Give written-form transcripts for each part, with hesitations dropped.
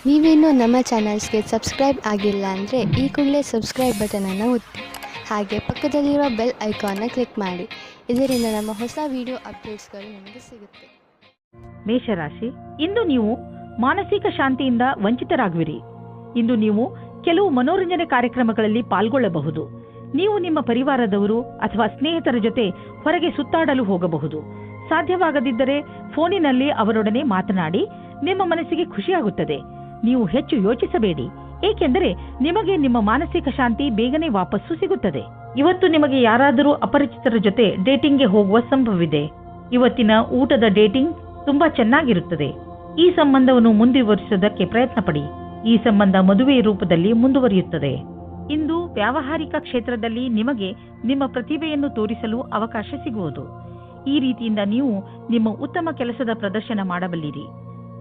ನೀವೇನೂ ನಮ್ಮ ಚಾನಲ್ಸ್ಗೆ ಸಬ್ಸ್ಕ್ರೈಬ್ ಆಗಿಲ್ಲ ಅಂದರೆ ಈ ಕೂಡಲೇ ಸಬ್ಸ್ಕ್ರೈಬ್ ಬಟನನ್ನು ಒತ್ತಿ ಹಾಗೆ ಪಕ್ಕದಲ್ಲಿರೋ ಬೆಲ್ ಐಕಾನ್ನ ಕ್ಲಿಕ್ ಮಾಡಿ. ಇದರಿಂದ ನಮ್ಮ ಹೊಸ ವಿಡಿಯೋ ಅಪ್ಡೇಟ್ಸ್ಗಳು ನಿಮಗೆ ಸಿಗುತ್ತೆ. ಮೇಷರಾಶಿ, ಇಂದು ನೀವು ಮಾನಸಿಕ ಶಾಂತಿಯಿಂದ ವಂಚಿತರಾಗುವಿರಿ. ಇಂದು ನೀವು ಕೆಲವು ಮನೋರಂಜನೆ ಕಾರ್ಯಕ್ರಮಗಳಲ್ಲಿ ಪಾಲ್ಗೊಳ್ಳಬಹುದು. ನೀವು ನಿಮ್ಮ ಪರಿವಾರದವರು ಅಥವಾ ಸ್ನೇಹಿತರ ಜೊತೆ ಹೊರಗೆ ಸುತ್ತಾಡಲು ಹೋಗಬಹುದು. ಸಾಧ್ಯವಾಗದಿದ್ದರೆ ಫೋನಿನಲ್ಲಿ ಅವರೊಡನೆ ಮಾತನಾಡಿ. ನಿಮ್ಮ ಮನಸ್ಸಿಗೆ ಖುಷಿಯಾಗುತ್ತದೆ. ನೀವು ಹೆಚ್ಚು ಯೋಚಿಸಬೇಡಿ, ಏಕೆಂದರೆ ನಿಮಗೆ ನಿಮ್ಮ ಮಾನಸಿಕ ಶಾಂತಿ ಬೇಗನೆ ವಾಪಸ್ಸು ಸಿಗುತ್ತದೆ. ಇವತ್ತು ನಿಮಗೆ ಯಾರಾದರೂ ಅಪರಿಚಿತರ ಜೊತೆ ಡೇಟಿಂಗ್ಗೆ ಹೋಗುವ ಸಂಭವವಿದೆ. ಇವತ್ತಿನ ಊಟದ ಡೇಟಿಂಗ್ ತುಂಬಾ ಚೆನ್ನಾಗಿರುತ್ತದೆ. ಈ ಸಂಬಂಧವನ್ನು ಮುಂದುವರಿಸುವುದಕ್ಕೆ ಪ್ರಯತ್ನ ಪಡಿ. ಈ ಸಂಬಂಧ ಮದುವೆ ರೂಪದಲ್ಲಿ ಮುಂದುವರಿಯುತ್ತದೆ. ಇಂದು ವ್ಯಾವಹಾರಿಕ ಕ್ಷೇತ್ರದಲ್ಲಿ ನಿಮಗೆ ನಿಮ್ಮ ಪ್ರತಿಭೆಯನ್ನು ತೋರಿಸಲು ಅವಕಾಶ ಸಿಗುವುದು. ಈ ರೀತಿಯಿಂದ ನೀವು ನಿಮ್ಮ ಉತ್ತಮ ಕೆಲಸದ ಪ್ರದರ್ಶನ ಮಾಡಬಲ್ಲಿರಿ.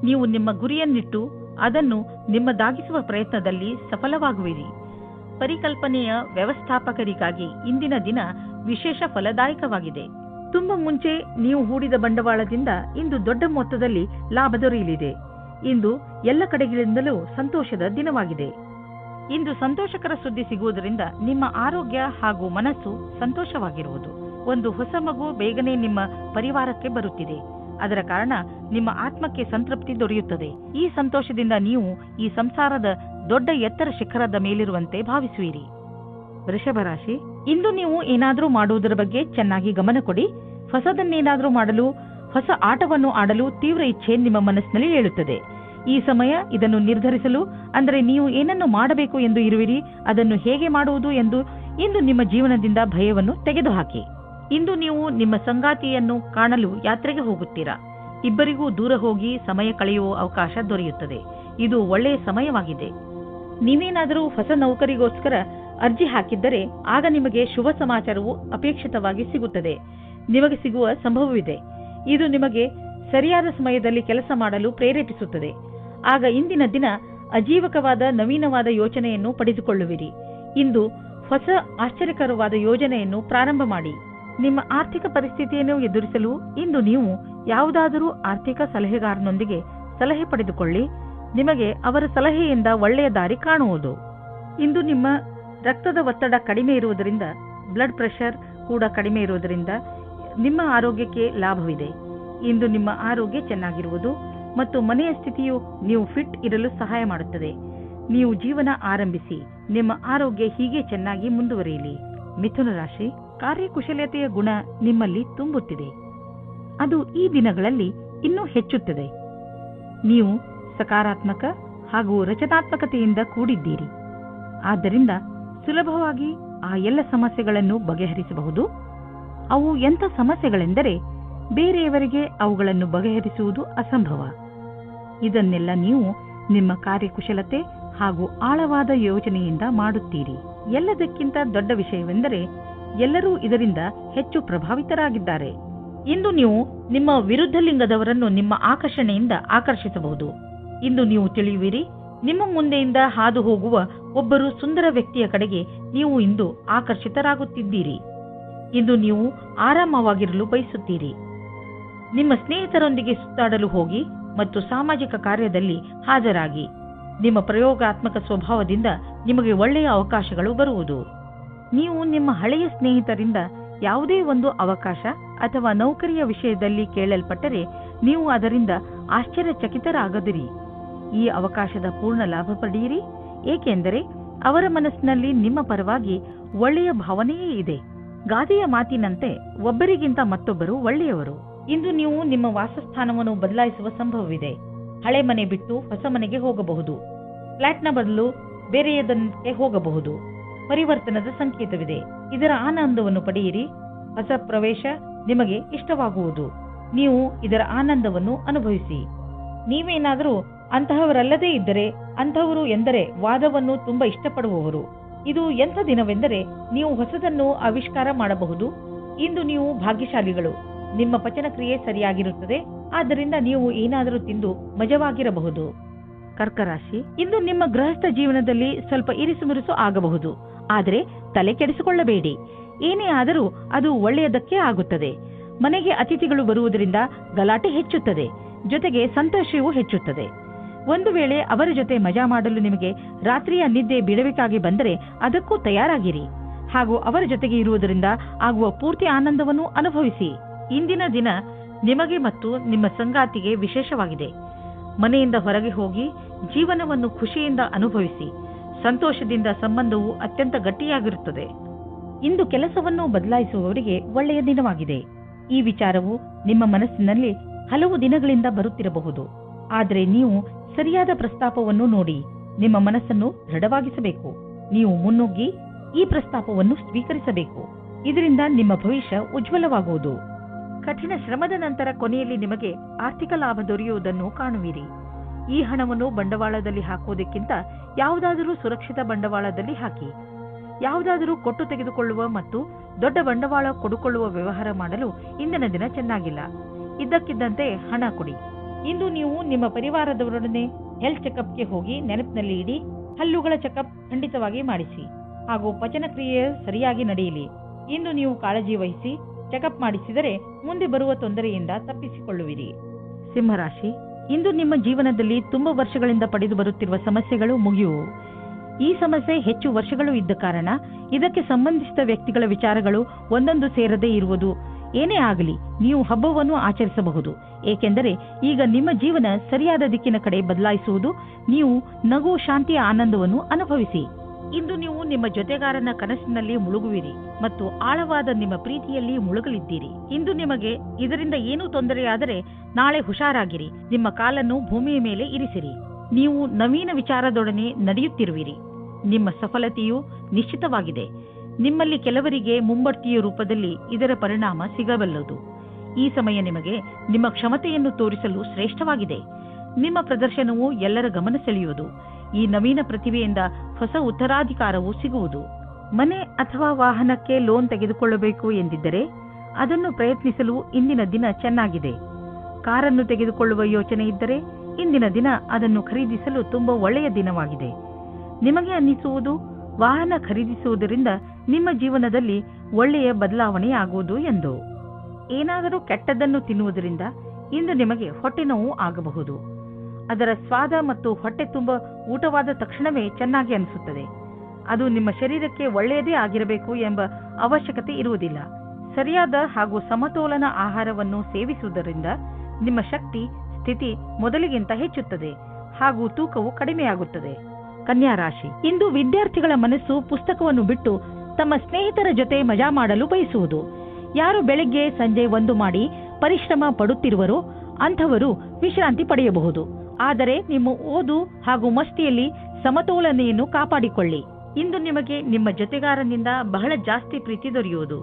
ನೀವು ನಿಮ್ಮ ಗುರಿಯನ್ನಿಟ್ಟು ಅದನ್ನು ನಿಮ್ಮದಾಗಿಸುವ ಪ್ರಯತ್ನದಲ್ಲಿ ಸಫಲವಾಗುವಿರಿ. ಪರಿಕಲ್ಪನೆಯ ವ್ಯವಸ್ಥಾಪಕರಿಗಾಗಿ ಇಂದಿನ ದಿನ ವಿಶೇಷ ಫಲದಾಯಕವಾಗಿದೆ. ತುಂಬ ಮುಂಚೆ ನೀವು ಹೂಡಿದ ಬಂಡವಾಳದಿಂದ ಇಂದು ದೊಡ್ಡ ಮೊತ್ತದಲ್ಲಿ ಲಾಭ ದೊರೆಯಲಿದೆ. ಇಂದು ಎಲ್ಲ ಕಡೆಗಳಿಂದಲೂ ಸಂತೋಷದ ದಿನವಾಗಿದೆ. ಇಂದು ಸಂತೋಷಕರ ಸುದ್ದಿ ಸಿಗುವುದರಿಂದ ನಿಮ್ಮ ಆರೋಗ್ಯ ಹಾಗೂ ಮನಸ್ಸು ಸಂತೋಷವಾಗಿರುವುದು. ಒಂದು ಹೊಸ ಮಗು ಬೇಗನೆ ನಿಮ್ಮ ಪರಿವಾರಕ್ಕೆ ಬರುತ್ತಿದೆ. ಅದರ ಕಾರಣ ನಿಮ್ಮ ಆತ್ಮಕ್ಕೆ ಸಂತೃಪ್ತಿ ದೊರೆಯುತ್ತದೆ. ಈ ಸಂತೋಷದಿಂದ ನೀವು ಈ ಸಂಸಾರದ ದೊಡ್ಡ ಎತ್ತರ ಶಿಖರದ ಮೇಲಿರುವಂತೆ ಭಾವಿಸುವಿರಿ. ವೃಷಭ ರಾಶಿ, ಇಂದು ನೀವು ಏನಾದರೂ ಮಾಡುವುದರ ಬಗ್ಗೆ ಚೆನ್ನಾಗಿ ಗಮನ ಕೊಡಿ. ಹೊಸದನ್ನೇನಾದರೂ ಮಾಡಲು, ಹೊಸ ಆಟವನ್ನು ಆಡಲು ತೀವ್ರ ಇಚ್ಛೆ ನಿಮ್ಮ ಮನಸ್ಸಿನಲ್ಲಿ ಏಳುತ್ತದೆ. ಈ ಸಮಯ ಇದನ್ನು ನಿರ್ಧರಿಸಲು, ಅಂದರೆ ನೀವು ಏನನ್ನು ಮಾಡಬೇಕು ಎಂದು ಇರುವಿರಿ, ಅದನ್ನು ಹೇಗೆ ಮಾಡುವುದು ಎಂದು ಇಂದು ನಿಮ್ಮ ಜೀವನದಿಂದ ಭಯವನ್ನು ತೆಗೆದುಹಾಕಿ. ಇಂದು ನೀವು ನಿಮ್ಮ ಸಂಗಾತಿಯನ್ನು ಕಾಣಲು ಯಾತ್ರೆಗೆ ಹೋಗುತ್ತೀರಾ. ಇಬ್ಬರಿಗೂ ದೂರ ಹೋಗಿ ಸಮಯ ಕಳೆಯುವ ಅವಕಾಶ ದೊರೆಯುತ್ತದೆ. ಇದು ಒಳ್ಳೆಯ ಸಮಯವಾಗಿದೆ. ನೀವೇನಾದರೂ ಹೊಸ ನೌಕರಿಗೋಸ್ಕರ ಅರ್ಜಿ ಹಾಕಿದ್ದರೆ ಆಗ ನಿಮಗೆ ಶುಭ ಸಮಾಚಾರವು ಅಪೇಕ್ಷಿತವಾಗಿ ಸಿಗುತ್ತದೆ. ನಿಮಗೆ ಸಿಗುವ ಸಂಭವವಿದೆ. ಇದು ನಿಮಗೆ ಸರಿಯಾದ ಸಮಯದಲ್ಲಿ ಕೆಲಸ ಮಾಡಲು ಪ್ರೇರೇಪಿಸುತ್ತದೆ. ಆಗ ಇಂದಿನ ದಿನ ಅಜೀವಕವಾದ ನವೀನವಾದ ಯೋಚನೆಯನ್ನು ಪಡೆದುಕೊಳ್ಳುವಿರಿ. ಇಂದು ಹೊಸ ಆಶ್ಚರ್ಯಕರವಾದ ಯೋಜನೆಯನ್ನು ಪ್ರಾರಂಭ ಮಾಡಿ. ನಿಮ್ಮ ಆರ್ಥಿಕ ಪರಿಸ್ಥಿತಿಯನ್ನು ಎದುರಿಸಲು ಇಂದು ನೀವು ಯಾವುದಾದರೂ ಆರ್ಥಿಕ ಸಲಹೆಗಾರನೊಂದಿಗೆ ಸಲಹೆ ಪಡೆದುಕೊಳ್ಳಿ. ನಿಮಗೆ ಅವರ ಸಲಹೆಯಿಂದ ಒಳ್ಳೆಯ ದಾರಿ ಕಾಣುವುದು. ಇಂದು ನಿಮ್ಮ ರಕ್ತದ ಒತ್ತಡ ಕಡಿಮೆ ಇರುವುದರಿಂದ, ಬ್ಲಡ್ ಪ್ರೆಷರ್ ಕೂಡ ಕಡಿಮೆ ಇರುವುದರಿಂದ ನಿಮ್ಮ ಆರೋಗ್ಯಕ್ಕೆ ಲಾಭವಿದೆ. ಇಂದು ನಿಮ್ಮ ಆರೋಗ್ಯ ಚೆನ್ನಾಗಿರುವುದು ಮತ್ತು ಮನೆಯ ಸ್ಥಿತಿಯು ನೀವು ಫಿಟ್ ಇರಲು ಸಹಾಯ ಮಾಡುತ್ತದೆ. ನೀವು ಜೀವನ ಆರಂಭಿಸಿ. ನಿಮ್ಮ ಆರೋಗ್ಯ ಹೀಗೆ ಚೆನ್ನಾಗಿ ಮುಂದುವರಿಯಲಿ. ಮಿಥುನ ರಾಶಿ, ಕಾರ್ಯಕುಶಲತೆಯ ಗುಣ ನಿಮ್ಮಲ್ಲಿ ತುಂಬುತ್ತಿದೆ. ಅದು ಈ ದಿನಗಳಲ್ಲಿ ಇನ್ನೂ ಹೆಚ್ಚುತ್ತದೆ. ನೀವು ಸಕಾರಾತ್ಮಕ ಹಾಗೂ ರಚನಾತ್ಮಕತೆಯಿಂದ ಕೂಡಿದ್ದೀರಿ. ಆದ್ದರಿಂದ ಸುಲಭವಾಗಿ ಆ ಎಲ್ಲ ಸಮಸ್ಯೆಗಳನ್ನು ಬಗೆಹರಿಸಬಹುದು. ಅವು ಎಂಥ ಸಮಸ್ಯೆಗಳೆಂದರೆ ಬೇರೆಯವರಿಗೆ ಅವುಗಳನ್ನು ಬಗೆಹರಿಸುವುದು ಅಸಂಭವ. ಇದನ್ನೆಲ್ಲ ನೀವು ನಿಮ್ಮ ಕಾರ್ಯಕುಶಲತೆ ಹಾಗೂ ಆಳವಾದ ಯೋಜನೆಯಿಂದ ಮಾಡುತ್ತೀರಿ. ಎಲ್ಲದಕ್ಕಿಂತ ದೊಡ್ಡ ವಿಷಯವೆಂದರೆ ಎಲ್ಲರೂ ಇದರಿಂದ ಹೆಚ್ಚು ಪ್ರಭಾವಿತರಾಗಿದ್ದಾರೆ. ಇಂದು ನೀವು ನಿಮ್ಮ ವಿರುದ್ಧ ಲಿಂಗದವರನ್ನು ನಿಮ್ಮ ಆಕರ್ಷಣೆಯಿಂದ ಆಕರ್ಷಿಸಬಹುದು. ಇಂದು ನೀವು ತಿಳಿಯುವಿರಿ, ನಿಮ್ಮ ಮುಂದೆಯಿಂದ ಹಾದು ಹೋಗುವ ಒಬ್ಬರು ಸುಂದರ ವ್ಯಕ್ತಿಯ ಕಡೆಗೆ ನೀವು ಇಂದು ಆಕರ್ಷಿತರಾಗುತ್ತಿದ್ದೀರಿ. ಇಂದು ನೀವು ಆರಾಮವಾಗಿರಲು ಬಯಸುತ್ತೀರಿ. ನಿಮ್ಮ ಸ್ನೇಹಿತರೊಂದಿಗೆ ಸುತ್ತಾಡಲು ಹೋಗಿ ಮತ್ತು ಸಾಮಾಜಿಕ ಕಾರ್ಯದಲ್ಲಿ ಹಾಜರಾಗಿ. ನಿಮ್ಮ ಪ್ರಯೋಗಾತ್ಮಕ ಸ್ವಭಾವದಿಂದ ನಿಮಗೆ ಒಳ್ಳೆಯ ಅವಕಾಶಗಳು ಬರುವುದು. ನೀವು ನಿಮ್ಮ ಹಳೆಯ ಸ್ನೇಹಿತರಿಂದ ಯಾವುದೇ ಒಂದು ಅವಕಾಶ ಅಥವಾ ನೌಕರಿಯ ವಿಷಯದಲ್ಲಿ ಕೇಳಲ್ಪಟ್ಟರೆ ನೀವು ಅದರಿಂದ ಆಶ್ಚರ್ಯಚಕಿತರಾಗದಿರಿ. ಈ ಅವಕಾಶದ ಪೂರ್ಣ ಲಾಭ ಪಡೆಯಿರಿ, ಏಕೆಂದರೆ ಅವರ ಮನಸ್ಸಿನಲ್ಲಿ ನಿಮ್ಮ ಪರವಾಗಿ ಒಳ್ಳೆಯ ಭಾವನೆಯೇ ಇದೆ. ಗಾದೆಯ ಮಾತಿನಂತೆ ಒಬ್ಬರಿಗಿಂತ ಮತ್ತೊಬ್ಬರು ಒಳ್ಳೆಯವರು. ಇಂದು ನೀವು ನಿಮ್ಮ ವಾಸಸ್ಥಾನವನ್ನು ಬದಲಾಯಿಸುವ ಸಂಭವವಿದೆ. ಹಳೆ ಮನೆ ಬಿಟ್ಟು ಹೊಸ ಮನೆಗೆ ಹೋಗಬಹುದು. ಫ್ಲಾಟ್ನ ಬದಲು ಬೇರೆಯದಕ್ಕೆ ಹೋಗಬಹುದು. ಪರಿವರ್ತನದ ಸಂಕೇತವಿದೆ. ಇದರ ಆನಂದವನ್ನು ಪಡೆಯಿರಿ. ಹೊಸ ಪ್ರವೇಶ ನಿಮಗೆ ಇಷ್ಟವಾಗುವುದು. ನೀವು ಇದರ ಆನಂದವನ್ನು ಅನುಭವಿಸಿ. ನೀವೇನಾದರೂ ಅಂತಹವರಲ್ಲದೇ ಇದ್ದರೆ, ಅಂತಹವರು ಎಂದರೆ ವಾದವನ್ನು ತುಂಬಾ ಇಷ್ಟಪಡುವವರು. ಇದು ಎಂಥ ದಿನವೆಂದರೆ ನೀವು ಹೊಸದನ್ನು ಆವಿಷ್ಕಾರ ಮಾಡಬಹುದು. ಇಂದು ನೀವು ಭಾಗ್ಯಶಾಲಿಗಳು. ನಿಮ್ಮ ಪಚನ ಕ್ರಿಯೆ ಸರಿಯಾಗಿರುತ್ತದೆ. ಆದ್ದರಿಂದ ನೀವು ಏನಾದರೂ ತಿಂದು ಮಜವಾಗಿರಬಹುದು. ಕರ್ಕರಾಶಿ, ಇಂದು ನಿಮ್ಮ ಗೃಹಸ್ಥ ಜೀವನದಲ್ಲಿ ಸ್ವಲ್ಪ ಇರಿಸುಮುರುಸು ಆಗಬಹುದು. ಆದರೆ ತಲೆ ಕೆಡಿಸಿಕೊಳ್ಳಬೇಡಿ. ಏನೇ ಆದರೂ ಅದು ಒಳ್ಳೆಯದಕ್ಕೆ ಆಗುತ್ತದೆ. ಮನೆಗೆ ಅತಿಥಿಗಳು ಬರುವುದರಿಂದ ಗಲಾಟೆ ಹೆಚ್ಚುತ್ತದೆ. ಜೊತೆಗೆ ಸಂತೋಷವೂ ಹೆಚ್ಚುತ್ತದೆ. ಒಂದು ವೇಳೆ ಅವರ ಜೊತೆ ಮಜಾ ಮಾಡಲು ನಿಮಗೆ ರಾತ್ರಿಯ ನಿದ್ದೆ ಬಿಡಬೇಕಾಗಿ ಬಂದರೆ ಅದಕ್ಕೂ ತಯಾರಾಗಿರಿ ಹಾಗೂ ಅವರ ಜೊತೆಗೆ ಇರುವುದರಿಂದ ಆಗುವ ಪೂರ್ತಿ ಆನಂದವನ್ನು ಅನುಭವಿಸಿ. ಇಂದಿನ ದಿನ ನಿಮಗೆ ಮತ್ತು ನಿಮ್ಮ ಸಂಗಾತಿಗೆ ವಿಶೇಷವಾಗಿದೆ. ಮನೆಯಿಂದ ಹೊರಗೆ ಹೋಗಿ ಜೀವನವನ್ನು ಖುಷಿಯಿಂದ ಅನುಭವಿಸಿ. ಸಂತೋಷದಿಂದ ಸಂಬಂಧವು ಅತ್ಯಂತ ಗಟ್ಟಿಯಾಗಿರುತ್ತದೆ. ಇಂದು ಕೆಲಸವನ್ನು ಬದಲಾಯಿಸುವವರಿಗೆ ಒಳ್ಳೆಯ ದಿನವಾಗಿದೆ. ಈ ವಿಚಾರವು ನಿಮ್ಮ ಮನಸ್ಸಿನಲ್ಲಿ ಹಲವು ದಿನಗಳಿಂದ ಬರುತ್ತಿರಬಹುದು. ಆದರೆ ನೀವು ಸರಿಯಾದ ಪ್ರಸ್ತಾಪವನ್ನು ನೋಡಿ ನಿಮ್ಮ ಮನಸ್ಸನ್ನು ದೃಢವಾಗಿಸಬೇಕು. ನೀವು ಮುನ್ನುಗ್ಗಿ ಈ ಪ್ರಸ್ತಾಪವನ್ನು ಸ್ವೀಕರಿಸಬೇಕು. ಇದರಿಂದ ನಿಮ್ಮ ಭವಿಷ್ಯ ಉಜ್ವಲವಾಗುವುದು. ಕಠಿಣ ಶ್ರಮದ ನಂತರ ಕೊನೆಯಲ್ಲಿ ನಿಮಗೆ ಆರ್ಥಿಕ ಲಾಭ ದೊರೆಯುವುದನ್ನು ಕಾಣುವಿರಿ. ಈ ಹಣವನ್ನು ಬಂಡವಾಳದಲ್ಲಿ ಹಾಕುವುದಕ್ಕಿಂತ ಯಾವುದಾದರೂ ಸುರಕ್ಷಿತ ಬಂಡವಾಳದಲ್ಲಿ ಹಾಕಿ. ಯಾವುದಾದರೂ ಕೊಟ್ಟು ತೆಗೆದುಕೊಳ್ಳುವ ಮತ್ತು ದೊಡ್ಡ ಬಂಡವಾಳ ಕೊಡುಕೊಳ್ಳುವ ವ್ಯವಹಾರ ಮಾಡಲು ಇಂದಿನ ದಿನ ಚೆನ್ನಾಗಿಲ್ಲ. ಇದ್ದಕ್ಕಿದ್ದಂತೆ ಹಣ ಕೊಡಿ. ಇಂದು ನೀವು ನಿಮ್ಮ ಪರಿವಾರದವರೊಡನೆ ಹೆಲ್ತ್ ಚೆಕಪ್ಗೆ ಹೋಗಿ ನೆನಪಿನಲ್ಲಿ ಇಡಿ. ಹಲ್ಲುಗಳ ಚೆಕಪ್ ಖಂಡಿತವಾಗಿ ಮಾಡಿಸಿ ಹಾಗೂ ಪಚನ ಕ್ರಿಯೆ ಸರಿಯಾಗಿ ನಡೆಯಲಿ. ಇಂದು ನೀವು ಕಾಳಜಿ ವಹಿಸಿ ಚೆಕಪ್ ಮಾಡಿಸಿದರೆ ಮುಂದೆ ಬರುವ ತೊಂದರೆಯಿಂದ ತಪ್ಪಿಸಿಕೊಳ್ಳುವಿರಿ. ಸಿಂಹರಾಶಿ, ಇಂದು ನಿಮ್ಮ ಜೀವನದಲ್ಲಿ ತುಂಬಾ ವರ್ಷಗಳಿಂದ ಪಡೆದು ಬರುತ್ತಿರುವ ಸಮಸ್ಯೆಗಳು ಮುಗಿಯುವು. ಈ ಸಮಸ್ಯೆ ಹೆಚ್ಚು ವರ್ಷಗಳು ಇದ್ದ ಕಾರಣ ಇದಕ್ಕೆ ಸಂಬಂಧಿಸಿದ ವ್ಯಕ್ತಿಗಳ ವಿಚಾರಗಳು ಒಂದೊಂದು ಸೇರದೇ ಇರುವುದು. ಏನೇ ಆಗಲಿ ನೀವು ಹಬ್ಬವನ್ನು ಆಚರಿಸಬಹುದು. ಏಕೆಂದರೆ ಈಗ ನಿಮ್ಮ ಜೀವನ ಸರಿಯಾದ ದಿಕ್ಕಿನ ಕಡೆ ಬದಲಾಯಿಸುವುದು. ನೀವು ನಗು, ಶಾಂತಿಯ ಆನಂದವನ್ನು ಅನುಭವಿಸಿ. ಇಂದು ನೀವು ನಿಮ್ಮ ಜೊತೆಗಾರನ ಕನಸಿನಲ್ಲಿ ಮುಳುಗುವಿರಿ ಮತ್ತು ಆಳವಾದ ನಿಮ್ಮ ಪ್ರೀತಿಯಲ್ಲಿ ಮುಳುಗಲಿದ್ದೀರಿ. ಇಂದು ನಿಮಗೆ ಇದರಿಂದ ಏನೂ ತೊಂದರೆಯಾದರೆ ನಾಳೆ ಹುಷಾರಾಗಿರಿ. ನಿಮ್ಮ ಕಾಲನ್ನು ಭೂಮಿಯ ಮೇಲೆ ಇರಿಸಿರಿ. ನೀವು ನವೀನ ವಿಚಾರದೊಡನೆ ನಡೆಯುತ್ತಿರುವಿರಿ. ನಿಮ್ಮ ಸಫಲತೆಯು ನಿಶ್ಚಿತವಾಗಿದೆ. ನಿಮ್ಮಲ್ಲಿ ಕೆಲವರಿಗೆ ಮುಂಬಡ್ತಿಯ ರೂಪದಲ್ಲಿ ಇದರ ಪರಿಣಾಮ ಸಿಗಬಲ್ಲದು. ಈ ಸಮಯ ನಿಮಗೆ ನಿಮ್ಮ ಕ್ಷಮತೆಯನ್ನು ತೋರಿಸಲು ಶ್ರೇಷ್ಠವಾಗಿದೆ. ನಿಮ್ಮ ಪ್ರದರ್ಶನವು ಎಲ್ಲರ ಗಮನ ಸೆಳೆಯುವುದು. ಈ ನವೀನ ಪ್ರತಿಭೆಯಿಂದ ಹೊಸ ಉತ್ತರಾಧಿಕಾರವು ಸಿಗುವುದು. ಮನೆ ಅಥವಾ ವಾಹನಕ್ಕೆ ಲೋನ್ ತೆಗೆದುಕೊಳ್ಳಬೇಕು ಎಂದಿದ್ದರೆ ಅದನ್ನು ಪ್ರಯತ್ನಿಸಲು ಇಂದಿನ ದಿನ ಚೆನ್ನಾಗಿದೆ. ಕಾರನ್ನು ತೆಗೆದುಕೊಳ್ಳುವ ಯೋಚನೆ ಇದ್ದರೆ ಇಂದಿನ ದಿನ ಅದನ್ನು ಖರೀದಿಸಲು ತುಂಬಾ ಒಳ್ಳೆಯ ದಿನವಾಗಿದೆ. ನಿಮಗೆ ಅನ್ನಿಸುವುದು ವಾಹನ ಖರೀದಿಸುವುದರಿಂದ ನಿಮ್ಮ ಜೀವನದಲ್ಲಿ ಒಳ್ಳೆಯ ಬದಲಾವಣೆಯಾಗುವುದು ಎಂದು. ಏನಾದರೂ ಕೆಟ್ಟದ್ದನ್ನು ತಿನ್ನುವುದರಿಂದ ಇಂದು ನಿಮಗೆ ಹೊಟ್ಟೆ ನೋವು ಆಗಬಹುದು. ಅದರ ಸ್ವಾದ ಮತ್ತು ಹೊಟ್ಟೆ ತುಂಬ ಊಟವಾದ ತಕ್ಷಣವೇ ಚೆನ್ನಾಗಿ ಅನಿಸುತ್ತದೆ. ಅದು ನಿಮ್ಮ ಶರೀರಕ್ಕೆ ಒಳ್ಳೆಯದೇ ಆಗಿರಬೇಕು ಎಂಬ ಅವಶ್ಯಕತೆ ಇರುವುದಿಲ್ಲ. ಸರಿಯಾದ ಹಾಗೂ ಸಮತೋಲನ ಆಹಾರವನ್ನು ಸೇವಿಸುವುದರಿಂದ ನಿಮ್ಮ ಶಕ್ತಿ ಸ್ಥಿತಿ ಮೊದಲಿಗಿಂತ ಹೆಚ್ಚುತ್ತದೆ ಹಾಗೂ ತೂಕವು ಕಡಿಮೆಯಾಗುತ್ತದೆ. ಕನ್ಯಾ ರಾಶಿ, ಇಂದು ವಿದ್ಯಾರ್ಥಿಗಳ ಮನಸ್ಸು ಪುಸ್ತಕವನ್ನು ಬಿಟ್ಟು ತಮ್ಮ ಸ್ನೇಹಿತರ ಜೊತೆ ಮಜಾ ಮಾಡಲು ಬಯಸುವುದು. ಯಾರು ಬೆಳಗ್ಗೆ ಸಂಜೆ ಒಂದು ಮಾಡಿ ಪರಿಶ್ರಮ ಪಡುತ್ತಿರುವರೋ ಅಂಥವರು ವಿಶ್ರಾಂತಿ ಪಡೆಯಬಹುದು. ಆದರೆ ನಿಮ್ಮ ಓದು ಹಾಗೂ ಮಸ್ತಿಯಲ್ಲಿ ಸಮತೋಲನೆಯನ್ನು ಕಾಪಾಡಿಕೊಳ್ಳಿ. ಇಂದು ನಿಮಗೆ ನಿಮ್ಮ ಜೊತೆಗಾರನಿಂದ ಬಹಳ ಜಾಸ್ತಿ ಪ್ರೀತಿ ದೊರೆಯುವುದು.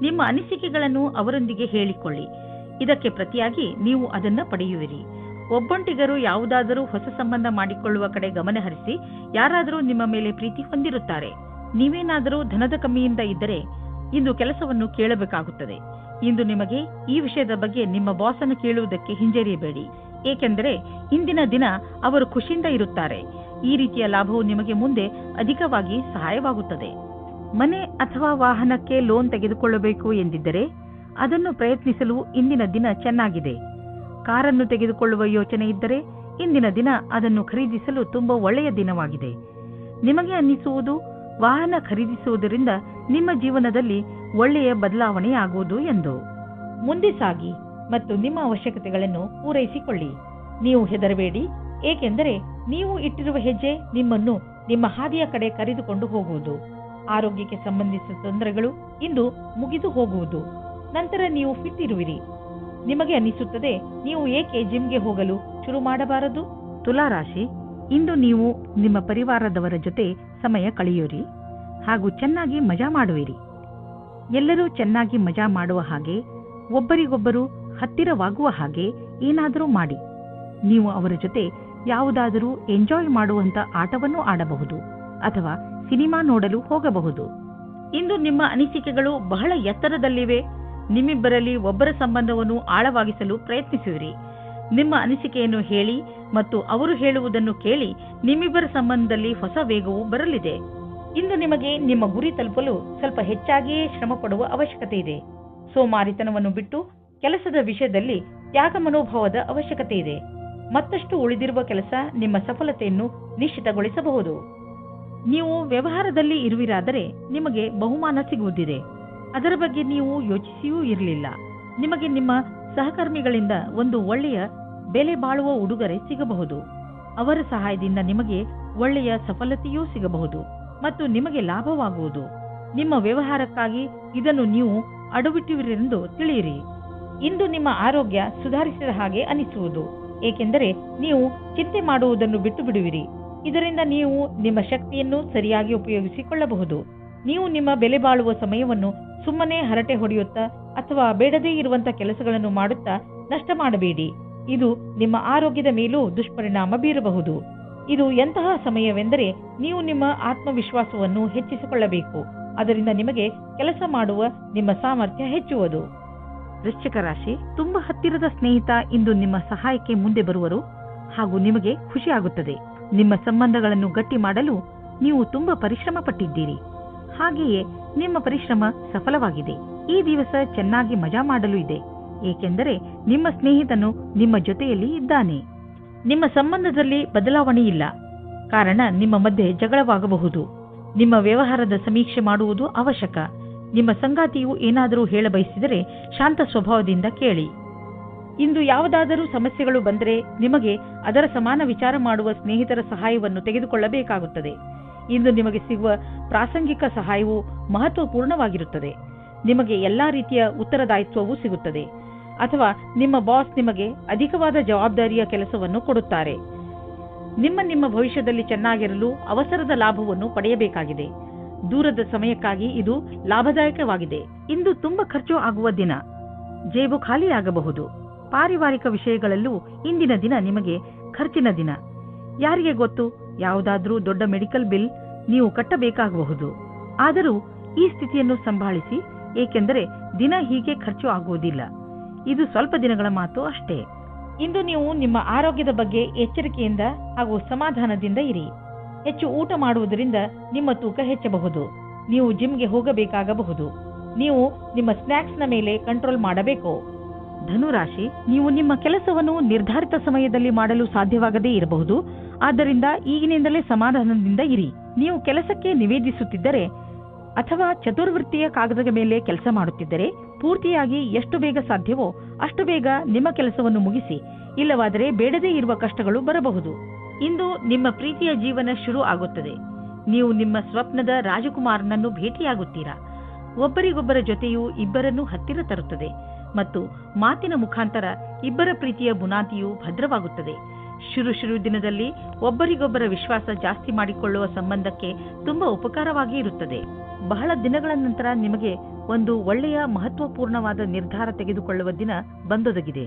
ನಿಮ್ಮ ಅನಿಸಿಕೆಗಳನ್ನು ಅವರೊಂದಿಗೆ ಹೇಳಿಕೊಳ್ಳಿ. ಇದಕ್ಕೆ ಪ್ರತಿಯಾಗಿ ನೀವು ಅದನ್ನು ಪಡೆಯುವಿರಿ. ಒಬ್ಬೊಂಟಿಗರು ಯಾವುದಾದರೂ ಹೊಸ ಸಂಬಂಧ ಮಾಡಿಕೊಳ್ಳುವ ಕಡೆ ಗಮನ ಹರಿಸಿ ಯಾರಾದರೂ ನಿಮ್ಮ ಮೇಲೆ ಪ್ರೀತಿ ಹೊಂದಿರುತ್ತಾರೆ. ನೀವೇನಾದರೂ ಧನದ ಕಮ್ಮಿಯಿಂದ ಇದ್ದರೆ ಇಂದು ಕೆಲಸವನ್ನು ಕೇಳಬೇಕಾಗುತ್ತದೆ. ಇಂದು ನಿಮಗೆ ಈ ವಿಷಯದ ಬಗ್ಗೆ ನಿಮ್ಮ ಬಾಸನ್ನು ಕೇಳುವುದಕ್ಕೆ ಹಿಂಜರಿಯಬೇಡಿ. ಏಕೆಂದರೆ ಇಂದಿನ ದಿನ ಅವರು ಖುಷಿಯಿಂದ ಇರುತ್ತಾರೆ. ಈ ರೀತಿಯ ಲಾಭವು ನಿಮಗೆ ಮುಂದೆ ಅಧಿಕವಾಗಿ ಸಹಾಯವಾಗುತ್ತದೆ. ಮನೆ ಅಥವಾ ವಾಹನಕ್ಕೆ ಲೋನ್ ತೆಗೆದುಕೊಳ್ಳಬೇಕು ಎಂದಿದ್ದರೆ ಅದನ್ನು ಪ್ರಯತ್ನಿಸಲು ಇಂದಿನ ದಿನ ಚೆನ್ನಾಗಿದೆ. ಕಾರನ್ನು ತೆಗೆದುಕೊಳ್ಳುವ ಯೋಚನೆ ಇದ್ದರೆ ಇಂದಿನ ದಿನ ಅದನ್ನು ಖರೀದಿಸಲು ತುಂಬಾ ಒಳ್ಳೆಯ ದಿನವಾಗಿದೆ. ನಿಮಗೆ ಅನ್ನಿಸುವುದು ವಾಹನ ಖರೀದಿಸುವುದರಿಂದ ನಿಮ್ಮ ಜೀವನದಲ್ಲಿ ಒಳ್ಳೆಯ ಬದಲಾವಣೆಯಾಗುವುದು ಎಂದು. ಮುಂದೆ ಸಾಗಿ ಮತ್ತು ನಿಮ್ಮ ಅವಶ್ಯಕತೆಗಳನ್ನು ಪೂರೈಸಿಕೊಳ್ಳಿ. ನೀವು ಹೆದರಬೇಡಿ, ಏಕೆಂದರೆ ನೀವು ಇಟ್ಟಿರುವ ಹೆಜ್ಜೆ ನಿಮ್ಮನ್ನು ನಿಮ್ಮ ಹಾದಿಯ ಕಡೆ ಕರೆದುಕೊಂಡು ಹೋಗುವುದು. ಆರೋಗ್ಯಕ್ಕೆ ಸಂಬಂಧಿಸಿದ ತೊಂದರೆಗಳು ಇಂದು ಮುಗಿದು ಹೋಗುವುದು. ನಂತರ ನೀವು ಫಿಟ್ ಇರುವಿರಿ. ನಿಮಗೆ ಅನ್ನಿಸುತ್ತದೆ, ನೀವು ಏಕೆ ಜಿಮ್ಗೆ ಹೋಗಲು ಶುರು ಮಾಡಬಾರದು? ತುಲಾರಾಶಿ, ಇಂದು ನೀವು ನಿಮ್ಮ ಪರಿವಾರದವರ ಜೊತೆ ಸಮಯ ಕಳೆಯುವಿರಿ ಹಾಗೂ ಚೆನ್ನಾಗಿ ಮಜಾ ಮಾಡುವಿರಿ. ಎಲ್ಲರೂ ಚೆನ್ನಾಗಿ ಮಜಾ ಮಾಡುವ ಹಾಗೆ, ಒಬ್ಬರಿಗೊಬ್ಬರು ಹತ್ತಿರವಾಗುವ ಹಾಗೆ ಏನಾದರೂ ಮಾಡಿ. ನೀವು ಅವರ ಜೊತೆ ಯಾವುದಾದರೂ ಎಂಜಾಯ್ ಮಾಡುವಂತ ಆಟವನ್ನು ಆಡಬಹುದು ಅಥವಾ ಸಿನಿಮಾ ನೋಡಲು ಹೋಗಬಹುದು. ಇಂದು ನಿಮ್ಮ ಅನಿಸಿಕೆಗಳು ಬಹಳ ಎತ್ತರದಲ್ಲಿವೆ. ನಿಮ್ಮಿಬ್ಬರಲ್ಲಿ ಒಬ್ಬರ ಸಂಬಂಧವನ್ನು ಆಳವಾಗಿಸಲು ಪ್ರಯತ್ನಿಸುವಿರಿ. ನಿಮ್ಮ ಅನಿಸಿಕೆಯನ್ನು ಹೇಳಿ ಮತ್ತು ಅವರು ಹೇಳುವುದನ್ನು ಕೇಳಿ ನಿಮ್ಮಿಬ್ಬರ ಸಂಬಂಧದಲ್ಲಿ ಹೊಸ ವೇಗವು ಬರಲಿದೆ. ಇಂದು ನಿಮಗೆ ನಿಮ್ಮ ಗುರಿ ತಲುಪಲು ಸ್ವಲ್ಪ ಹೆಚ್ಚಾಗಿಯೇ ಶ್ರಮ ಪಡುವ ಅವಶ್ಯಕತೆ ಇದೆ. ಸೋಮಾರಿತನವನ್ನು ಬಿಟ್ಟು ಕೆಲಸದ ವಿಷಯದಲ್ಲಿ ತ್ಯಾಗ ಮನೋಭಾವದ ಅವಶ್ಯಕತೆ ಇದೆ. ಮತ್ತಷ್ಟು ಉಳಿದಿರುವ ಕೆಲಸ ನಿಮ್ಮ ಸಫಲತೆಯನ್ನು ನಿಶ್ಚಿತಗೊಳಿಸಬಹುದು. ನೀವು ವ್ಯವಹಾರದಲ್ಲಿ ಇರುವಿರಾದರೆ ನಿಮಗೆ ಬಹುಮಾನ ಸಿಗುವುದಿದೆ. ಅದರ ಬಗ್ಗೆ ನೀವು ಯೋಚಿಸಿಯೂ ಇರಲಿಲ್ಲ. ನಿಮಗೆ ನಿಮ್ಮ ಸಹಕರ್ಮಿಗಳಿಂದ ಒಂದು ಒಳ್ಳೆಯ ಬೆಲೆ ಬಾಳುವ ಉಡುಗೊರೆ ಸಿಗಬಹುದು. ಅವರ ಸಹಾಯದಿಂದ ನಿಮಗೆ ಒಳ್ಳೆಯ ಸಫಲತೆಯೂ ಸಿಗಬಹುದು ಮತ್ತು ನಿಮಗೆ ಲಾಭವಾಗುವುದು. ನಿಮ್ಮ ವ್ಯವಹಾರಕ್ಕಾಗಿ ಇದನ್ನು ನೀವು ಅಡವಿಟ್ಟುವಿರೆಂದು ತಿಳಿಯಿರಿ. ಇಂದು ನಿಮ್ಮ ಆರೋಗ್ಯ ಸುಧಾರಿಸಿದ ಹಾಗೆ ಅನಿಸುವುದು, ಏಕೆಂದರೆ ನೀವು ಚಿಂತೆ ಮಾಡುವುದನ್ನು ಬಿಟ್ಟು ಬಿಡುವಿರಿ. ಇದರಿಂದ ನೀವು ನಿಮ್ಮ ಶಕ್ತಿಯನ್ನು ಸರಿಯಾಗಿ ಉಪಯೋಗಿಸಿಕೊಳ್ಳಬಹುದು. ನೀವು ನಿಮ್ಮ ಬೆಲೆ ಬಾಳುವ ಸಮಯವನ್ನು ಸುಮ್ಮನೆ ಹರಟೆ ಹೊಡೆಯುತ್ತಾ ಅಥವಾ ಬೇಡದೇ ಇರುವಂತ ಕೆಲಸಗಳನ್ನು ಮಾಡುತ್ತಾ ನಷ್ಟ ಮಾಡಬೇಡಿ. ಇದು ನಿಮ್ಮ ಆರೋಗ್ಯದ ಮೇಲೂ ದುಷ್ಪರಿಣಾಮ ಬೀರಬಹುದು. ಇದು ಎಂತಹ ಸಮಯವೆಂದರೆ ನೀವು ನಿಮ್ಮ ಆತ್ಮವಿಶ್ವಾಸವನ್ನು ಹೆಚ್ಚಿಸಿಕೊಳ್ಳಬೇಕು. ಅದರಿಂದ ನಿಮಗೆ ಕೆಲಸ ಮಾಡುವ ನಿಮ್ಮ ಸಾಮರ್ಥ್ಯ ಹೆಚ್ಚುವುದು. ವೃಶ್ಚಿಕ ರಾಶಿ, ತುಂಬಾ ಹತ್ತಿರದ ಸ್ನೇಹಿತ ಇಂದು ನಿಮ್ಮ ಸಹಾಯಕ್ಕೆ ಮುಂದೆ ಬರುವರು ಹಾಗೂ ನಿಮಗೆ ಖುಷಿಯಾಗುತ್ತದೆ. ನಿಮ್ಮ ಸಂಬಂಧಗಳನ್ನು ಗಟ್ಟಿ ಮಾಡಲು ನೀವು ತುಂಬಾ ಪರಿಶ್ರಮ ಪಟ್ಟಿದ್ದೀರಿ. ಹಾಗೆಯೇ ನಿಮ್ಮ ಪರಿಶ್ರಮ ಸಫಲವಾಗಿದೆ. ಈ ದಿವಸ ಚೆನ್ನಾಗಿ ಮಜಾ ಮಾಡಲು ಇದೆ, ಏಕೆಂದರೆ ನಿಮ್ಮ ಸ್ನೇಹಿತನು ನಿಮ್ಮ ಜೊತೆಯಲ್ಲಿ ಇದ್ದಾನೆ. ನಿಮ್ಮ ಸಂಬಂಧದಲ್ಲಿ ಬದಲಾವಣೆ ಇಲ್ಲ, ಕಾರಣ ನಿಮ್ಮ ಮಧ್ಯೆ ಜಗಳವಾಗಬಹುದು. ನಿಮ್ಮ ವ್ಯವಹಾರದ ಸಮೀಕ್ಷೆ ಮಾಡುವುದು ಅವಶ್ಯಕ. ನಿಮ್ಮ ಸಂಗಾತಿಯು ಏನಾದರೂ ಹೇಳಬಯಸಿದರೆ ಶಾಂತ ಸ್ವಭಾವದಿಂದ ಕೇಳಿ. ಇಂದು ಯಾವುದಾದರೂ ಸಮಸ್ಯೆಗಳು ಬಂದರೆ ನಿಮಗೆ ಅದರ ಸಮಾನ ವಿಚಾರ ಮಾಡುವ ಸ್ನೇಹಿತರ ಸಹಾಯವನ್ನು ತೆಗೆದುಕೊಳ್ಳಬೇಕಾಗುತ್ತದೆ. ಇಂದು ನಿಮಗೆ ಸಿಗುವ ಪ್ರಾಸಂಗಿಕ ಸಹಾಯವು ಮಹತ್ವಪೂರ್ಣವಾಗಿರುತ್ತದೆ. ನಿಮಗೆ ಎಲ್ಲಾ ರೀತಿಯ ಉತ್ತರದಾಯಿತ್ವವೂ ಸಿಗುತ್ತದೆ, ಅಥವಾ ನಿಮ್ಮ ಬಾಸ್ ನಿಮಗೆ ಅಧಿಕವಾದ ಜವಾಬ್ದಾರಿಯ ಕೆಲಸವನ್ನು ಕೊಡುತ್ತಾರೆ. ನಿಮ್ಮ ಭವಿಷ್ಯದಲ್ಲಿ ಚೆನ್ನಾಗಿರಲು ಅವಸರದ ಲಾಭವನ್ನು ಪಡೆಯಬೇಕಾಗಿದೆ. ದೂರದ ಸಮಯಕ್ಕಾಗಿ ಇದು ಲಾಭದಾಯಕವಾಗಿದೆ. ಇಂದು ತುಂಬಾ ಖರ್ಚು ಆಗುವ ದಿನ, ಜೇಬು ಖಾಲಿಯಾಗಬಹುದು. ಪಾರಿವಾರಿಕ ವಿಷಯಗಳಲ್ಲೂ ಇಂದಿನ ದಿನ ನಿಮಗೆ ಖರ್ಚಿನ ದಿನ. ಯಾರಿಗೆ ಗೊತ್ತು, ಯಾವುದಾದ್ರೂ ದೊಡ್ಡ ಮೆಡಿಕಲ್ ಬಿಲ್ ನೀವು ಕಟ್ಟಬೇಕಾಗಬಹುದು. ಆದರೂ ಈ ಸ್ಥಿತಿಯನ್ನು ಸಂಭಾಳಿಸಿ, ಏಕೆಂದರೆ ದಿನ ಹೀಗೆ ಖರ್ಚು ಆಗುವುದಿಲ್ಲ. ಇದು ಸ್ವಲ್ಪ ದಿನಗಳ ಮಾತು ಅಷ್ಟೇ. ಇಂದು ನೀವು ನಿಮ್ಮ ಆರೋಗ್ಯದ ಬಗ್ಗೆ ಎಚ್ಚರಿಕೆಯಿಂದ ಹಾಗೂ ಸಮಾಧಾನದಿಂದ ಇರಿ. ಹೆಚ್ಚು ಊಟ ಮಾಡುವುದರಿಂದ ನಿಮ್ಮ ತೂಕ ಹೆಚ್ಚಬಹುದು. ನೀವು ಜಿಮ್ಗೆ ಹೋಗಬೇಕಾಗಬಹುದು. ನೀವು ನಿಮ್ಮ ಸ್ನ್ಯಾಕ್ಸ್ನ ಮೇಲೆ ಕಂಟ್ರೋಲ್ ಮಾಡಬೇಕು. ಧನುರಾಶಿ, ನೀವು ನಿಮ್ಮ ಕೆಲಸವನ್ನು ನಿರ್ಧಾರಿತ ಸಮಯದಲ್ಲಿ ಮಾಡಲು ಸಾಧ್ಯವಾಗದೇ ಇರಬಹುದು. ಆದ್ದರಿಂದ ಈಗಿನಿಂದಲೇ ಸಮಾಧಾನದಿಂದ ಇರಿ. ನೀವು ಕೆಲಸಕ್ಕೆ ನಿವೇದಿಸುತ್ತಿದ್ದರೆ ಅಥವಾ ಚತುರ್ವೃತ್ತಿಯ ಕಾಗದದ ಮೇಲೆ ಕೆಲಸ ಮಾಡುತ್ತಿದ್ದರೆ ಪೂರ್ತಿಯಾಗಿ ಎಷ್ಟು ಬೇಗ ಸಾಧ್ಯವೋ ಅಷ್ಟು ಬೇಗ ನಿಮ್ಮ ಕೆಲಸವನ್ನು ಮುಗಿಸಿ. ಇಲ್ಲವಾದರೆ ಬೇಡದೇ ಇರುವ ಕಷ್ಟಗಳು ಬರಬಹುದು. ಇಂದು ನಿಮ್ಮ ಪ್ರೀತಿಯ ಜೀವನ ಶುರು ಆಗುತ್ತದೆ. ನೀವು ನಿಮ್ಮ ಸ್ವಪ್ನದ ರಾಜಕುಮಾರನನ್ನು ಭೇಟಿಯಾಗುತ್ತೀರಾ. ಒಬ್ಬರಿಗೊಬ್ಬರ ಜೊತೆಯು ಇಬ್ಬರನ್ನು ಹತ್ತಿರ ತರುತ್ತದೆ ಮತ್ತು ಮಾತಿನ ಮುಖಾಂತರ ಇಬ್ಬರ ಪ್ರೀತಿಯ ಬುನಾದಿಯು ಭದ್ರವಾಗುತ್ತದೆ. ಶುರು ದಿನದಲ್ಲಿ ಒಬ್ಬರಿಗೊಬ್ಬರ ವಿಶ್ವಾಸ ಜಾಸ್ತಿ ಮಾಡಿಕೊಳ್ಳುವ ಸಂಬಂಧಕ್ಕೆ ತುಂಬಾ ಉಪಕಾರವಾಗಿ ಇರುತ್ತದೆ. ಬಹಳ ದಿನಗಳ ನಂತರ ನಿಮಗೆ ಒಂದು ಒಳ್ಳೆಯ ಮಹತ್ವಪೂರ್ಣವಾದ ನಿರ್ಧಾರ ತೆಗೆದುಕೊಳ್ಳುವ ದಿನ ಬಂದೊದಗಿದೆ.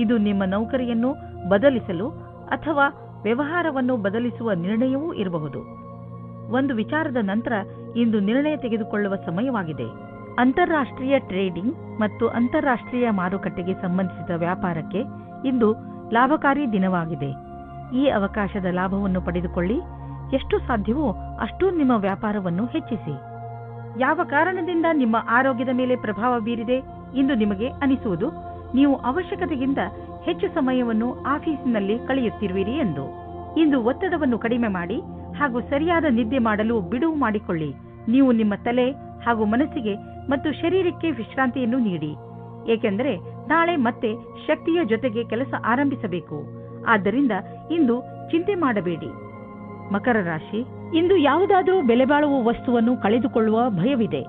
ಇದು ನಿಮ್ಮ ನೌಕರಿಯನ್ನು ಬದಲಿಸಲು ಅಥವಾ ವ್ಯವಹಾರವನ್ನು ಬದಲಿಸುವ ನಿರ್ಣಯವೂ ಇರಬಹುದು. ಒಂದು ವಿಚಾರದ ನಂತರ ಇಂದು ನಿರ್ಣಯ ತೆಗೆದುಕೊಳ್ಳುವ ಸಮಯವಾಗಿದೆ. ಅಂತಾರಾಷ್ಟ್ರೀಯ ಟ್ರೇಡಿಂಗ್ ಮತ್ತು ಅಂತಾರಾಷ್ಟ್ರೀಯ ಮಾರುಕಟ್ಟೆಗೆ ಸಂಬಂಧಿಸಿದ ವ್ಯಾಪಾರಕ್ಕೆ ಇಂದು ಲಾಭಕಾರಿ ದಿನವಾಗಿದೆ. ಈ ಅವಕಾಶದ ಲಾಭವನ್ನು ಪಡೆದುಕೊಳ್ಳಿ. ಎಷ್ಟು ಸಾಧ್ಯವೋ ಅಷ್ಟು ನಿಮ್ಮ ವ್ಯಾಪಾರವನ್ನು ಹೆಚ್ಚಿಸಿ. ಯಾವ ಕಾರಣದಿಂದ ನಿಮ್ಮ ಆರೋಗ್ಯದ ಮೇಲೆ ಪ್ರಭಾವ ಬೀರಿದೆ ಇಂದು ನಿಮಗೆ ಅನಿಸುವುದು ನೀವು ಅವಶ್ಯಕತೆಗಿಂತ ಹೆಚ್ಚು ಸಮಯವನ್ನು ಆಫೀಸಿನಲ್ಲಿ ಕಳೆಯುತ್ತಿರುವಿರಿ ಎಂದು. ಇಂದು ಒತ್ತಡವನ್ನು ಕಡಿಮೆ ಮಾಡಿ ಹಾಗೂ ಸರಿಯಾದ ನಿದ್ದೆ ಮಾಡಲು ಬಿಡುವು ಮಾಡಿಕೊಳ್ಳಿ. ನೀವು ನಿಮ್ಮ ತಲೆ ಹಾಗೂ ಮನಸ್ಸಿಗೆ ಮತ್ತು ಶರೀರಕ್ಕೆ ವಿಶ್ರಾಂತಿಯನ್ನು ನೀಡಿ, ಏಕೆಂದರೆ ನಾಳೆ ಮತ್ತೆ ಶಕ್ತಿಯ ಜೊತೆಗೆ ಕೆಲಸ ಆರಂಭಿಸಬೇಕು. ಆದ್ದರಿಂದ ಇಂದು ಚಿಂತೆ ಮಾಡಬೇಡಿ. ಮಕರ ರಾಶಿ, ಇಂದು ಯಾವುದಾದರೂ ಬೆಲೆ ಬಾಳುವ ವಸ್ತುವನ್ನು ಕಳೆದುಕೊಳ್ಳುವ ಭಯವಿದೆ.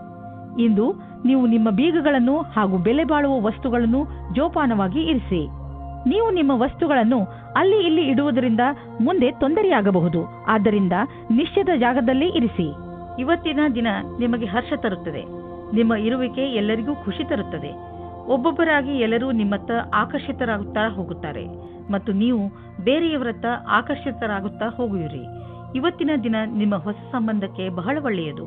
ಇಂದು ನೀವು ನಿಮ್ಮ ಬೀಗಗಳನ್ನು ಹಾಗೂ ಬೆಲೆ ಬಾಳುವ ವಸ್ತುಗಳನ್ನು ಜೋಪಾನವಾಗಿ ಇರಿಸಿ. ನೀವು ನಿಮ್ಮ ವಸ್ತುಗಳನ್ನು ಅಲ್ಲಿ ಇಲ್ಲಿ ಇಡುವುದರಿಂದ ಮುಂದೆ ತೊಂದರೆಯಾಗಬಹುದು. ಆದ್ದರಿಂದ ನಿಶ್ಚಿತ ಜಾಗದಲ್ಲೇ ಇರಿಸಿ. ಇವತ್ತಿನ ದಿನ ನಿಮಗೆ ಹರ್ಷ ತರುತ್ತದೆ. ನಿಮ್ಮ ಇರುವಿಕೆ ಎಲ್ಲರಿಗೂ ಖುಷಿ ತರುತ್ತದೆ. ಒಬ್ಬೊಬ್ಬರಾಗಿ ಎಲ್ಲರೂ ನಿಮ್ಮತ್ತ ಆಕರ್ಷಿತರಾಗುತ್ತಾ ಹೋಗುತ್ತಾರೆ ಮತ್ತು ನೀವು ಬೇರೆಯವರತ್ತ ಆಕರ್ಷಿತರಾಗುತ್ತಾ ಹೋಗುವಿರಿ. ಇವತ್ತಿನ ದಿನ ನಿಮ್ಮ ಹೊಸ ಸಂಬಂಧಕ್ಕೆ ಬಹಳ ಒಳ್ಳೆಯದು.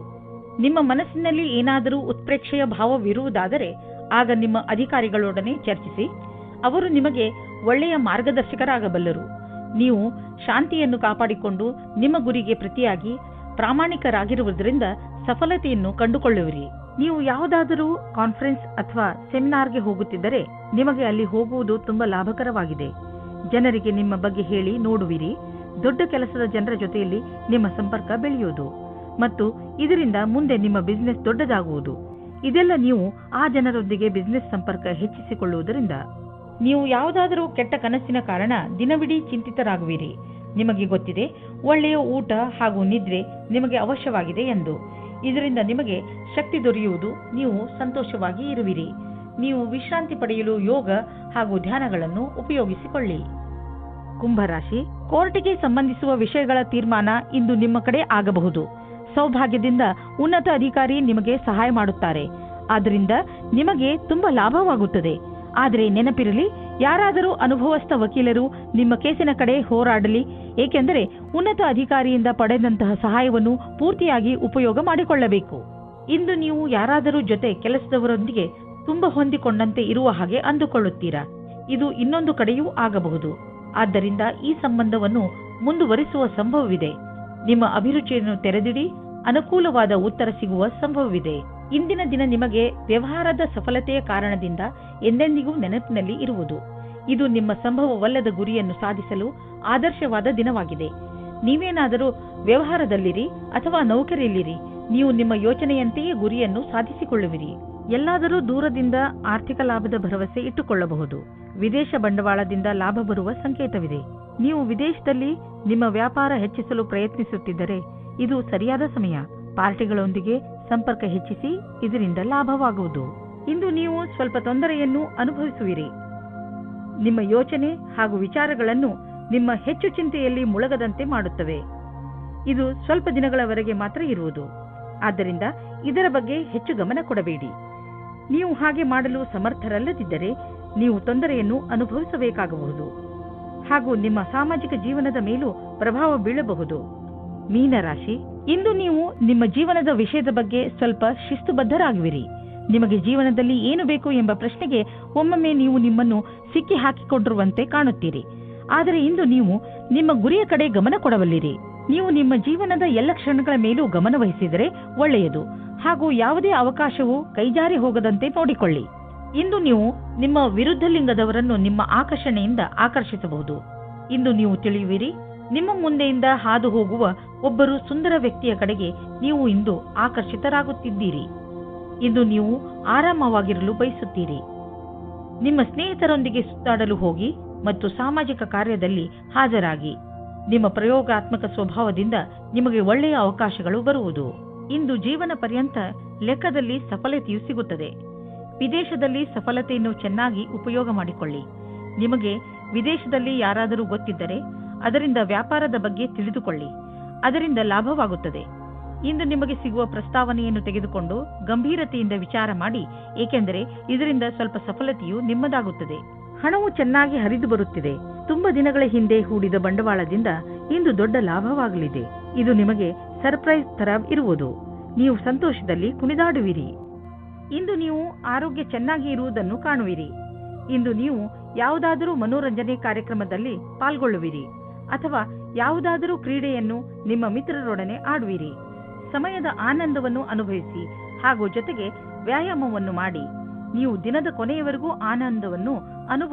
ನಿಮ್ಮ ಮನಸ್ಸಿನಲ್ಲಿ ಏನಾದರೂ ಉತ್ಪ್ರೇಕ್ಷೆಯ ಭಾವವಿರುವುದಾದರೆ ಆಗ ನಿಮ್ಮ ಅಧಿಕಾರಿಗಳೊಡನೆ ಚರ್ಚಿಸಿ. ಅವರು ನಿಮಗೆ ಒಳ್ಳೆಯ ಮಾರ್ಗದರ್ಶಕರಾಗಬಲ್ಲರು. ನೀವು ಶಾಂತಿಯನ್ನು ಕಾಪಾಡಿಕೊಂಡು ನಿಮ್ಮ ಗುರಿಗೆ ಪ್ರತಿಯಾಗಿ ಪ್ರಾಮಾಣಿಕರಾಗಿರುವುದರಿಂದ ಸಫಲತೆಯನ್ನು ಕಂಡುಕೊಳ್ಳುವಿರಿ. ನೀವು ಯಾವುದಾದರೂ ಕಾನ್ಫರೆನ್ಸ್ ಅಥವಾ ಸೆಮಿನಾರ್ಗೆ ಹೋಗುತ್ತಿದ್ದರೆ ನಿಮಗೆ ಅಲ್ಲಿ ಹೋಗುವುದು ತುಂಬಾ ಲಾಭಕರವಾಗಿದೆ. ಜನರಿಗೆ ನಿಮ್ಮ ಬಗ್ಗೆ ಹೇಳಿ ನೋಡುವಿರಿ. ದೊಡ್ಡ ಕೆಲಸದ ಜನರ ಜೊತೆಯಲ್ಲಿ ನಿಮ್ಮ ಸಂಪರ್ಕ ಬೆಳೆಯುವುದು ಮತ್ತು ಇದರಿಂದ ಮುಂದೆ ನಿಮ್ಮ ಬಿಸಿನೆಸ್ ದೊಡ್ಡದಾಗುವುದು. ಇದೆಲ್ಲ ನೀವು ಆ ಜನರೊಂದಿಗೆ ಬಿಸಿನೆಸ್ ಸಂಪರ್ಕ ಹೆಚ್ಚಿಸಿಕೊಳ್ಳುವುದರಿಂದ. ನೀವು ಯಾವುದಾದರೂ ಕೆಟ್ಟ ಕನಸಿನ ಕಾರಣ ದಿನವಿಡೀ ಚಿಂತಿತರಾಗುವಿರಿ. ನಿಮಗೆ ಗೊತ್ತಿದೆ, ಒಳ್ಳೆಯ ಊಟ ಹಾಗೂ ನಿದ್ರೆ ನಿಮಗೆ ಅವಶ್ಯವಾಗಿದೆ ಎಂದು. ಇದರಿಂದ ನಿಮಗೆ ಶಕ್ತಿ ದೊರೆಯುವುದು, ನೀವು ಸಂತೋಷವಾಗಿ ಇರುವಿರಿ. ನೀವು ವಿಶ್ರಾಂತಿ ಪಡೆಯಲು ಯೋಗ ಹಾಗೂ ಧ್ಯಾನಗಳನ್ನು ಉಪಯೋಗಿಸಿಕೊಳ್ಳಿ. ಕುಂಭರಾಶಿ, ಕೋರ್ಟಿಗೆ ಸಂಬಂಧಿಸುವ ವಿಷಯಗಳ ತೀರ್ಮಾನ ಇಂದು ನಿಮ್ಮ ಕಡೆ ಆಗಬಹುದು. ಸೌಭಾಗ್ಯದಿಂದ ಉನ್ನತ ಅಧಿಕಾರಿ ನಿಮಗೆ ಸಹಾಯ ಮಾಡುತ್ತಾರೆ. ಆದ್ದರಿಂದ ನಿಮಗೆ ತುಂಬಾ ಲಾಭವಾಗುತ್ತದೆ. ಆದರೆ ನೆನಪಿರಲಿ, ಯಾರಾದರೂ ಅನುಭವಸ್ಥ ವಕೀಲರು ನಿಮ್ಮ ಕೇಸಿನ ಕಡೆ ಹೋರಾಡಲಿ, ಏಕೆಂದರೆ ಉನ್ನತ ಅಧಿಕಾರಿಯಿಂದ ಪಡೆದಂತಹ ಸಹಾಯವನ್ನು ಪೂರ್ತಿಯಾಗಿ ಉಪಯೋಗ ಮಾಡಿಕೊಳ್ಳಬೇಕು. ಇಂದು ನೀವು ಯಾರಾದರೂ ಜೊತೆ ಕೆಲಸದವರೊಂದಿಗೆ ತುಂಬಾ ಹೊಂದಿಕೊಂಡಂತೆ ಇರುವ ಹಾಗೆ ಅಂದುಕೊಳ್ಳುತ್ತೀರಾ. ಇದು ಇನ್ನೊಂದು ಕಡೆಯೂ ಆಗಬಹುದು. ಆದ್ದರಿಂದ ಈ ಸಂಬಂಧವನ್ನು ಮುಂದುವರಿಸುವ ಸಂಭವವಿದೆ. ನಿಮ್ಮ ಅಭಿರುಚಿಯನ್ನು ತೆರೆದಿಡಿ, ಅನುಕೂಲವಾದ ಉತ್ತರ ಸಿಗುವ ಸಂಭವವಿದೆ. ಇಂದಿನ ದಿನ ನಿಮಗೆ ವ್ಯವಹಾರದ ಸಫಲತೆಯ ಕಾರಣದಿಂದ ಎಂದೆಂದಿಗೂ ನೆನಪಿನಲ್ಲಿ ಇರುವುದು. ಇದು ನಿಮ್ಮ ಸಂಭವವಲ್ಲದ ಗುರಿಯನ್ನು ಸಾಧಿಸಲು ಆದರ್ಶವಾದ ದಿನವಾಗಿದೆ. ನೀವೇನಾದರೂ ವ್ಯವಹಾರದಲ್ಲಿರಿ ಅಥವಾ ನೌಕರಿಯಲ್ಲಿರಿ, ನೀವು ನಿಮ್ಮ ಯೋಚನೆಯಂತೆಯೇ ಗುರಿಯನ್ನು ಸಾಧಿಸಿಕೊಳ್ಳುವಿರಿ. ಎಲ್ಲಾದರೂ ದೂರದಿಂದ ಆರ್ಥಿಕ ಲಾಭದ ಭರವಸೆ ಇಟ್ಟುಕೊಳ್ಳಬಹುದು. ವಿದೇಶ ಬಂಡವಾಳದಿಂದ ಲಾಭ ಬರುವ ಸಂಕೇತವಿದೆ. ನೀವು ವಿದೇಶದಲ್ಲಿ ನಿಮ್ಮ ವ್ಯಾಪಾರ ಹೆಚ್ಚಿಸಲು ಪ್ರಯತ್ನಿಸುತ್ತಿದ್ದರೆ ಇದು ಸರಿಯಾದ ಸಮಯ. ಪಾರ್ಟಿಗಳೊಂದಿಗೆ ಸಂಪರ್ಕ ಹೆಚ್ಚಿಸಿ, ಇದರಿಂದ ಲಾಭವಾಗುವುದು. ಇಂದು ನೀವು ಸ್ವಲ್ಪ ತೊಂದರೆಯನ್ನು ಅನುಭವಿಸುವಿರಿ. ನಿಮ್ಮ ಯೋಚನೆ ಹಾಗೂ ವಿಚಾರಗಳನ್ನು ನಿಮ್ಮ ಹೆಚ್ಚು ಚಿಂತೆಯಲ್ಲಿ ಮುಳುಗದಂತೆ ಮಾಡುತ್ತವೆ. ಇದು ಸ್ವಲ್ಪ ದಿನಗಳವರೆಗೆ ಮಾತ್ರ ಇರುವುದು. ಆದ್ದರಿಂದ ಇದರ ಬಗ್ಗೆ ಹೆಚ್ಚು ಗಮನ ಕೊಡಬೇಡಿ. ನೀವು ಹಾಗೆ ಮಾಡಲು ಸಮರ್ಥರಲ್ಲದಿದ್ದರೆ ನೀವು ತೊಂದರೆಯನ್ನು ಅನುಭವಿಸಬೇಕಾಗಬಹುದು ಹಾಗೂ ನಿಮ್ಮ ಸಾಮಾಜಿಕ ಜೀವನದ ಮೇಲೂ ಪ್ರಭಾವ ಬೀಳಬಹುದು. ಮೀನರಾಶಿ, ಇಂದು ನೀವು ನಿಮ್ಮ ಜೀವನದ ವಿಷಯದ ಬಗ್ಗೆ ಸ್ವಲ್ಪ ಶಿಸ್ತುಬದ್ಧರಾಗುವಿರಿ. ನಿಮಗೆ ಜೀವನದಲ್ಲಿ ಏನು ಬೇಕು ಎಂಬ ಪ್ರಶ್ನೆಗೆ ಒಮ್ಮೊಮ್ಮೆ ನೀವು ನಿಮ್ಮನ್ನು ಸಿಕ್ಕಿ ಹಾಕಿಕೊಂಡಿರುವಂತೆ ಕಾಣುತ್ತೀರಿ. ಆದರೆ ಇಂದು ನೀವು ನಿಮ್ಮ ಗುರಿಯ ಕಡೆ ಗಮನ ಕೊಡಬಲ್ಲಿರಿ. ನೀವು ನಿಮ್ಮ ಜೀವನದ ಎಲ್ಲ ಕ್ಷಣಗಳ ಮೇಲೂ ಗಮನ ವಹಿಸಿದರೆ ಒಳ್ಳೆಯದು ಹಾಗೂ ಯಾವುದೇ ಅವಕಾಶವೂ ಕೈಜಾರಿ ಹೋಗದಂತೆ ನೋಡಿಕೊಳ್ಳಿ. ಇಂದು ನೀವು ನಿಮ್ಮ ವಿರುದ್ಧ ಲಿಂಗದವರನ್ನು ನಿಮ್ಮ ಆಕರ್ಷಣೆಯಿಂದ ಆಕರ್ಷಿಸಬಹುದು. ಇಂದು ನೀವು ತಿಳಿಯುವಿರಿ, ನಿಮ್ಮ ಮುಂದೆಯಿಂದ ಹಾದು ಹೋಗುವ ಒಬ್ಬರು ಸುಂದರ ವ್ಯಕ್ತಿಯ ಕಡೆಗೆ ನೀವು ಇಂದು ಆಕರ್ಷಿತರಾಗುತ್ತಿದ್ದೀರಿ. ಇಂದು ನೀವು ಆರಾಮವಾಗಿರಲು ಬಯಸುತ್ತೀರಿ. ನಿಮ್ಮ ಸ್ನೇಹಿತರೊಂದಿಗೆ ಸುತ್ತಾಡಲು ಹೋಗಿ ಮತ್ತು ಸಾಮಾಜಿಕ ಕಾರ್ಯದಲ್ಲಿ ಹಾಜರಾಗಿ. ನಿಮ್ಮ ಪ್ರಯೋಗಾತ್ಮಕ ಸ್ವಭಾವದಿಂದ ನಿಮಗೆ ಒಳ್ಳೆಯ ಅವಕಾಶಗಳು ಬರುವುದು. ಇಂದು ಜೀವನ ಪರ್ಯಂತ ಲೆಕ್ಕದಲ್ಲಿ ಸಫಲತೆಯು ಸಿಗುತ್ತದೆ. ವಿದೇಶದಲ್ಲಿ ಸಫಲತೆಯನ್ನು ಚೆನ್ನಾಗಿ ಉಪಯೋಗ ಮಾಡಿಕೊಳ್ಳಿ. ನಿಮಗೆ ವಿದೇಶದಲ್ಲಿ ಯಾರಾದರೂ ಗೊತ್ತಿದ್ದರೆ ಅದರಿಂದ ವ್ಯಾಪಾರದ ಬಗ್ಗೆ ತಿಳಿದುಕೊಳ್ಳಿ. ಅದರಿಂದ ಲಾಭವಾಗುತ್ತದೆ. ಇಂದು ನಿಮಗೆ ಸಿಗುವ ಪ್ರಸ್ತಾವನೆಯನ್ನು ತೆಗೆದುಕೊಂಡು ಗಂಭೀರತೆಯಿಂದ ವಿಚಾರ ಮಾಡಿ, ಏಕೆಂದರೆ ಇದರಿಂದ ಸ್ವಲ್ಪ ಸಫಲತೆಯು ನಿಮ್ಮದಾಗುತ್ತದೆ. ಹಣವು ಚೆನ್ನಾಗಿ ಹರಿದು ಬರುತ್ತಿದೆ. ತುಂಬಾ ದಿನಗಳ ಹಿಂದೆ ಹೂಡಿದ ಬಂಡವಾಳದಿಂದ ಇಂದು ದೊಡ್ಡ ಲಾಭವಾಗಲಿದೆ. ಇದು ನಿಮಗೆ ಸರ್ಪ್ರೈಸ್ ತರ ಇರುವುದು. ನೀವು ಸಂತೋಷದಲ್ಲಿ ಕುಣಿದಾಡುವಿರಿ. ಇಂದು ನೀವು ಆರೋಗ್ಯ ಚೆನ್ನಾಗಿ ಇರುವುದನ್ನು ಕಾಣುವಿರಿ. ಇಂದು ನೀವು ಯಾವುದಾದರೂ ಮನೋರಂಜನೆ ಕಾರ್ಯಕ್ರಮದಲ್ಲಿ ಪಾಲ್ಗೊಳ್ಳುವಿರಿ ಅಥವಾ ಯಾವುದಾದರೂ ಕ್ರೀಡೆಯನ್ನು ನಿಮ್ಮ ಮಿತ್ರರೊಡನೆ ಆಡುವಿರಿ. ಸಮಯದ ಆನಂದವನ್ನು ಅನುಭವಿಸಿ ಹಾಗೂ ಜೊತೆಗೆ ವ್ಯಾಯಾಮವನ್ನು ಮಾಡಿ. ನೀವು ದಿನದ ಕೊನೆಯವರೆಗೂ ಆನಂದವನ್ನು